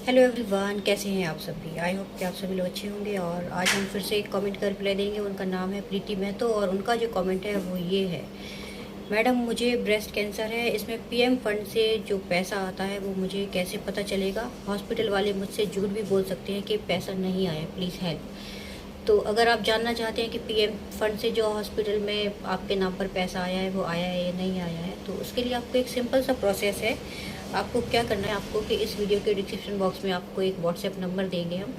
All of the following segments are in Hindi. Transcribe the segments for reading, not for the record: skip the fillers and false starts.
हेलो एवरीवन, कैसे हैं आप सभी। आई होप कि आप सभी लोग अच्छे होंगे। और आज हम फिर से एक कमेंट का रिप्लाई देंगे। उनका नाम है प्रीति महतो और उनका जो कमेंट है वो ये है। मैडम, मुझे ब्रेस्ट कैंसर है। इसमें पीएम फंड से जो पैसा आता है वो मुझे कैसे पता चलेगा। हॉस्पिटल वाले मुझसे झूठ भी बोल सकते हैं कि पैसा नहीं आया, प्लीज़ हेल्प। तो अगर आप जानना चाहते हैं कि पीएम फंड से जो हॉस्पिटल में आपके नाम पर पैसा आया है वो आया है या नहीं आया है, तो उसके लिए आपको एक सिंपल सा प्रोसेस है। आपको क्या करना है, आपको कि इस वीडियो के डिस्क्रिप्शन बॉक्स में आपको एक व्हाट्सएप नंबर देंगे हम।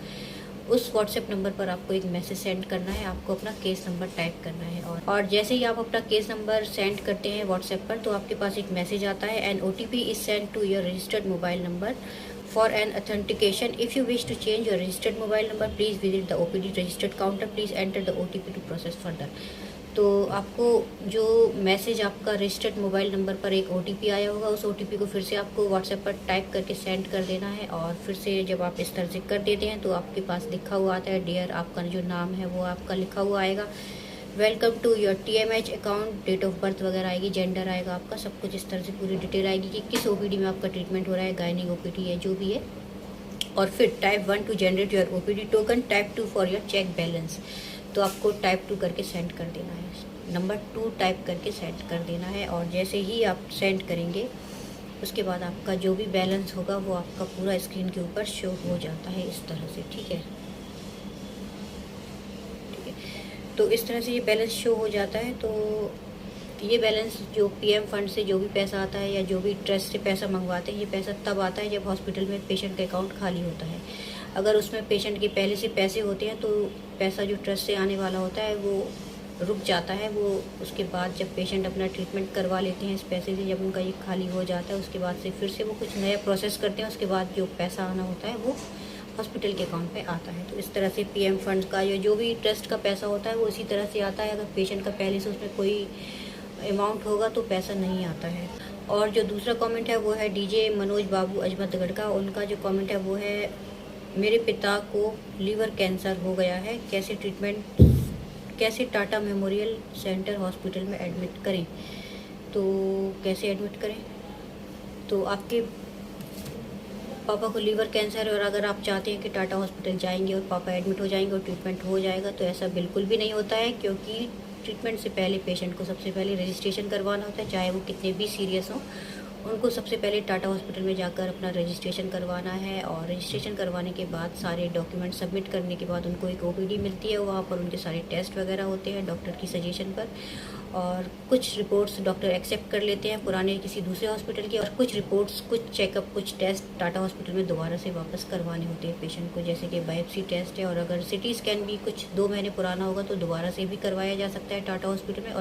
उस व्हाट्सएप नंबर पर आपको एक मैसेज सेंड करना है। आपको अपना केस नंबर टाइप करना है और जैसे ही आप अपना केस नंबर सेंड करते हैं व्हाट्सएप पर, तो आपके पास एक मैसेज आता है, an OTP is send to your registered mobile number for an authentication. If you wish to change your registered mobile number, please visit the OPD registered counter, please enter the OTP to process further. तो आपको जो मैसेज आपका रजिस्टर्ड मोबाइल नंबर पर एक OTP आया होगा, उस OTP को फिर से आपको व्हाट्सएप पर टाइप करके सेंड कर देना है। और फिर से जब आप इस तरह से कर देते हैं तो आपके पास लिखा हुआ आता है, डियर, आपका जो नाम है वो आपका लिखा हुआ आएगा, welcome to your TMH account, date of birth वगैरह आएगी, जेंडर आएगा आपका, सब कुछ इस तरह से पूरी डिटेल आएगी कि किस OPD में आपका ट्रीटमेंट हो रहा है, गायनिक OPD है, जो भी है। और फिर type 1 to generate your OPD token, type 2 for your check balance. तो आपको टाइप 2 करके सेंड कर देना है, नंबर 2 टाइप करके सेंड कर देना है। और जैसे ही आप सेंड करेंगे उसके बाद आपका जो भी बैलेंस होगा वो आपका पूरा स्क्रीन के ऊपर शो हो जाता है इस तरह से। ठीक है, तो इस तरह से ये बैलेंस शो हो जाता है। तो ये बैलेंस जो पीएम फंड से जो भी पैसा आता है या जो भी ट्रस्ट से पैसा मंगवाते हैं, ये पैसा तब आता है जब हॉस्पिटल में पेशेंट का अकाउंट खाली होता है। अगर उसमें पेशेंट के पहले से पैसे होते हैं तो पैसा जो ट्रस्ट से आने वाला होता है वो रुक जाता है। वो उसके बाद जब पेशेंट अपना ट्रीटमेंट करवा लेते हैं इस पैसे से, जब उनका ये खाली हो जाता है उसके बाद से फिर से वो कुछ नया प्रोसेस करते हैं। उसके बाद जो पैसा आना होता है वो हॉस्पिटल के अकाउंट पे आता है। तो इस तरह से पीएम फंड का या जो भी ट्रस्ट का पैसा होता है वो इसी तरह से आता है। अगर पेशेंट का पहले से उसमें कोई अमाउंट होगा तो पैसा नहीं आता है। और जो दूसरा कमेंट है वो है DJ मनोज बाबू अजमतगढ़ का। उनका जो कमेंट है वो है, मेरे पिता को लीवर कैंसर हो गया है, कैसे टाटा मेमोरियल सेंटर हॉस्पिटल में एडमिट करें। तो कैसे एडमिट करें, तो आपके पापा को लीवर कैंसर है और अगर आप चाहते हैं कि टाटा हॉस्पिटल जाएंगे और पापा एडमिट हो जाएंगे और ट्रीटमेंट हो जाएगा, तो ऐसा बिल्कुल भी नहीं होता है। क्योंकि ट्रीटमेंट से पहले पेशेंट को सबसे पहले रजिस्ट्रेशन करवाना होता है, चाहे वो कितने भी सीरियस हों। उनको सबसे पहले टाटा हॉस्पिटल में जाकर अपना रजिस्ट्रेशन करवाना है। और रजिस्ट्रेशन करवाने के बाद सारे डॉक्यूमेंट सबमिट करने के बाद उनको एक OPD मिलती है। वहाँ पर उनके सारे टेस्ट वगैरह होते हैं डॉक्टर की सजेशन पर। और कुछ रिपोर्ट्स डॉक्टर एक्सेप्ट कर लेते हैं पुराने किसी दूसरे हॉस्पिटल की, और कुछ रिपोर्ट्स, कुछ चेकअप, कुछ टेस्ट टाटा हॉस्पिटल में दोबारा से वापस करवाने होते हैं पेशेंट को। जैसे कि बायोप्सी टेस्ट है, और अगर CT स्कैन भी कुछ 2 महीने पुराना होगा तो दोबारा से भी करवाया जा सकता है टाटा हॉस्पिटल में।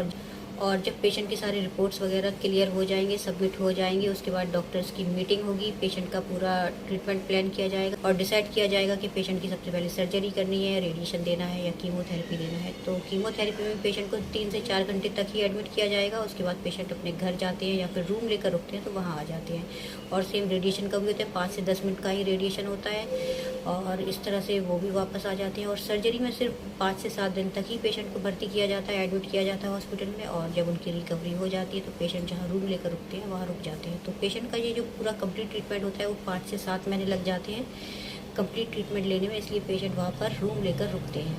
और जब पेशेंट की सारी रिपोर्ट्स वगैरह क्लियर हो जाएंगे, सबमिट हो जाएंगे, उसके बाद डॉक्टर्स की मीटिंग होगी, पेशेंट का पूरा ट्रीटमेंट प्लान किया जाएगा और डिसाइड किया जाएगा कि पेशेंट की सबसे पहले सर्जरी करनी है, रेडिएशन देना है या कीमोथेरेपी देना है। तो कीमोथेरेपी में पेशेंट को 3 से 4 घंटे तक ही एडमिट किया जाएगा। उसके बाद पेशेंट अपने घर जाते हैं या फिर रूम लेकर रुकते हैं तो वहाँ आ जाते हैं। और सेम रेडिएशन का भी होता है, 5 से 10 मिनट का ही रेडिएशन होता है और इस तरह से वो भी वापस आ जाते हैं। और सर्जरी में सिर्फ 5 से 7 दिन तक ही पेशेंट को भर्ती किया जाता है, एडमिट किया जाता है हॉस्पिटल में। और जब उनकी रिकवरी हो जाती है तो पेशेंट जहाँ रूम लेकर रुकते हैं वहाँ रुक जाते हैं। तो पेशेंट का ये जो पूरा कंप्लीट ट्रीटमेंट होता है वो 5 से 7 महीने लग जाते हैं कंप्लीट ट्रीटमेंट लेने में, इसलिए पेशेंट वहाँ पर रूम लेकर रुकते हैं।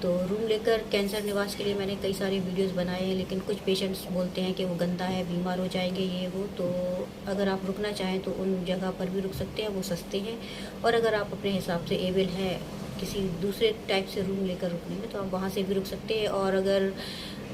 तो रूम लेकर कैंसर निवास के लिए मैंने कई सारे वीडियोस बनाए हैं, लेकिन कुछ पेशेंट्स बोलते हैं कि वो गंदा है, बीमार हो जाएंगे, ये वो। तो अगर आप रुकना चाहें तो उन जगह पर भी रुक सकते हैं, वो सस्ते हैं। और अगर आप अपने हिसाब से एबल हैं किसी दूसरे टाइप से रूम लेकर रुकने में तो आप वहाँ से भी रुक सकते हैं। और अगर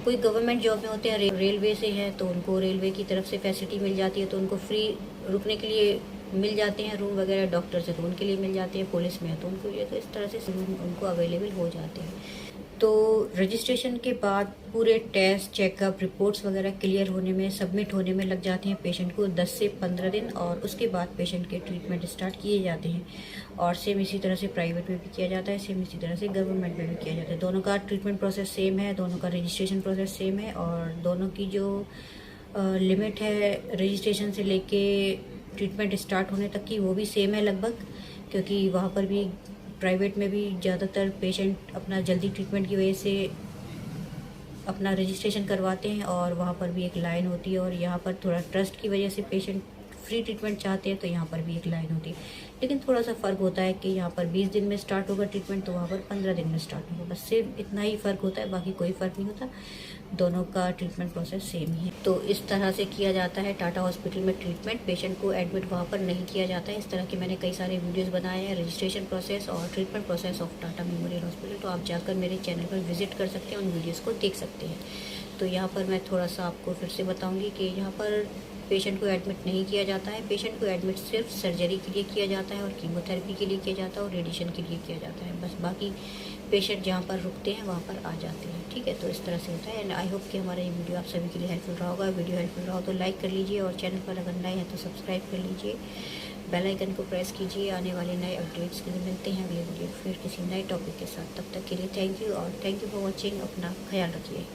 कोई गवर्नमेंट जॉब में होते हैं, रेलवे से है, तो उनको रेलवे की तरफ से फैसिलिटी मिल जाती है, तो उनको फ्री रुकने के लिए मिल जाते हैं रूम वगैरह। डॉक्टर से तो उनके लिए मिल जाते हैं, पुलिस में है तो उनको लिए, तो इस तरह से रूम उनको अवेलेबल हो जाते हैं। तो रजिस्ट्रेशन के बाद पूरे टेस्ट, चेकअप, रिपोर्ट्स वगैरह क्लियर होने में, सबमिट होने में लग जाते हैं पेशेंट को 10 से 15 दिन। और उसके बाद पेशेंट के ट्रीटमेंट स्टार्ट किए जाते हैं। और सेम इसी तरह से प्राइवेट में भी किया जाता है, सेम इसी तरह से गवर्नमेंट में भी किया जाता है। दोनों का ट्रीटमेंट प्रोसेस सेम है, दोनों का रजिस्ट्रेशन प्रोसेस सेम है। और दोनों की जो लिमिट है रजिस्ट्रेशन से लेके ट्रीटमेंट स्टार्ट होने तक की, वो भी सेम है लगभग। क्योंकि वहाँ पर भी, प्राइवेट में भी ज़्यादातर पेशेंट अपना जल्दी ट्रीटमेंट की वजह से अपना रजिस्ट्रेशन करवाते हैं और वहाँ पर भी एक लाइन होती है। और यहाँ पर थोड़ा ट्रस्ट की वजह से पेशेंट फ्री ट्रीटमेंट चाहते हैं तो यहाँ पर भी एक लाइन होती है, लेकिन थोड़ा सा फ़र्क होता है कि यहाँ पर 20 दिन में स्टार्ट होगा ट्रीटमेंट, तो वहाँ पर 15 दिन में स्टार्ट होगा। बस सिर्फ इतना ही फ़र्क होता है, बाकी कोई फ़र्क नहीं होता, दोनों का ट्रीटमेंट प्रोसेस सेम ही है। तो इस तरह से किया जाता है टाटा हॉस्पिटल में ट्रीटमेंट। पेशेंट को एडमिट वहाँ पर नहीं किया जाता है। इस तरह के मैंने कई सारे वीडियोस बनाए हैं, रजिस्ट्रेशन प्रोसेस और treatment process of Tata memorial hospital, तो आप जाकर मेरे चैनल पर विजिट कर सकते हैं, उन वीडियोज़ को देख सकते हैं। तो यहाँ पर मैं थोड़ा सा आपको फिर से बताऊँगी कि यहाँ पर पेशेंट को एडमिट नहीं किया जाता है। पेशेंट को एडमिट सिर्फ सर्जरी के लिए किया जाता है और कीमोथेरेपी के लिए किया जाता है और रेडिएशन के लिए किया जाता है। बस बाकी पेशेंट जहाँ पर रुकते हैं वहाँ पर आ जाते हैं। ठीक है, तो इस तरह से होता है। एंड आई होप कि हमारा ये वीडियो आप सभी के लिए हेल्पफुल रहा होगा। वीडियो हेल्पफुल रहा हो तो लाइक कर लीजिए और चैनल पर अगर नए हैं तो सब्सक्राइब कर लीजिए, बेल आइकन को प्रेस कीजिए। आने वाले नए अपडेट्स के लिए मिलते हैं अगले वीडियो फिर किसी नए टॉपिक के साथ। तब तक के लिए थैंक यू और थैंक यू फॉर वॉचिंग। अपना ख्याल रखिए।